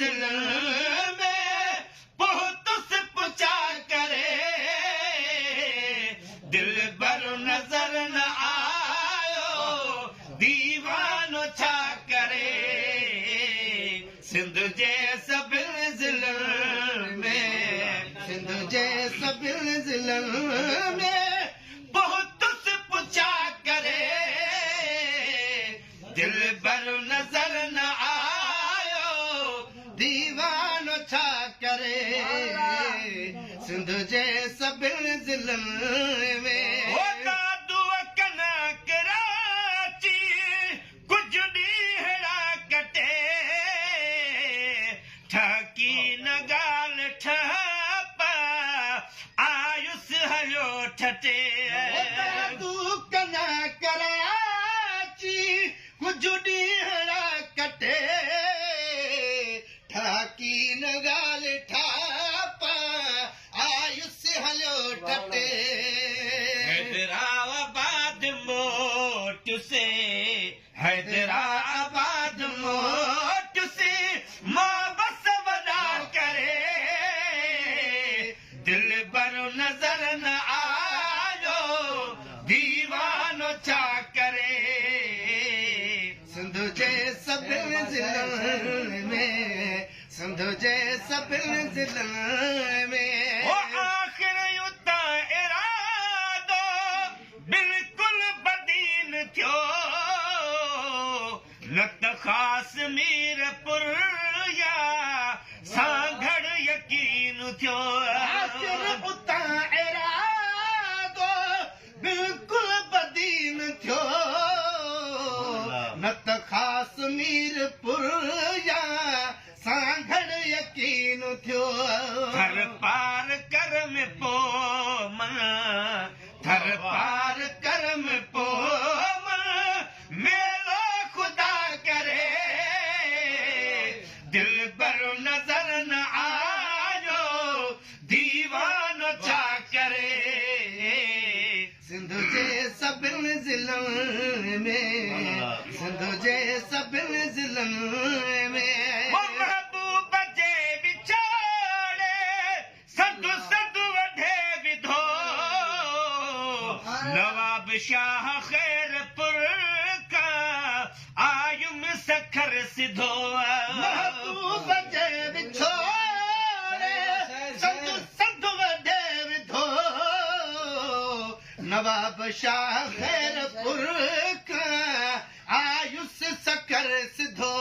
में बहुत से पूछा करे दिल भर नजर न आयो दीवानो छा करे सिंध जे सभिनि ज़िलनि में सिंध जे सभिनि ज़िलनि में बहुत से पूछा करे दिल भर नजर न आयो दीवानो छा करे सिंध जे सभिनि ज़िलनि में दुआ कना कराची कुझु ॾींहं कटे ठकी न ॻाल्हि ठप आयुस हलियो ठटे तूं कना कराची कुझु ॾींहं कटे ठाकी न ॻाल्हि ठप आयुस हलियो ठटे हैदराबाद मोट से हैदराबाद मोट से मां बस वॾा करे दिल भर नजर न आयो दीवानो छा करे सिंध जे सभिनि ज़िलनि में सिंध जे सभिनि ज़िलनि में आख़िर उतां इरादो बिल्कुलु बदीन थियो न त ख़ासि मीरपुर या सांगड़ यकीन थियो आख़िर उतां इरादो बिल्कुलु बदीन थियो न त ख़ासि मीरपुर या सांगड़ यकीन थियो थर पार कर में पो थर पार कर में पो मेलो खुदा करे दिल भर नजर न आयो दीवानो छा करे सिंध जे सभिनि ज़िलनि में सिंध जे सभिनि ज़िलनि में महबूब जे विछोड़े सदु सदु वढे विधो नवाब शाह खैरपुर का आयुम सखर सिधो महबूब जे विछोड़े सदु सदु वढे विधो नवाब शाह खैरपुर का आयुस सखर सिधो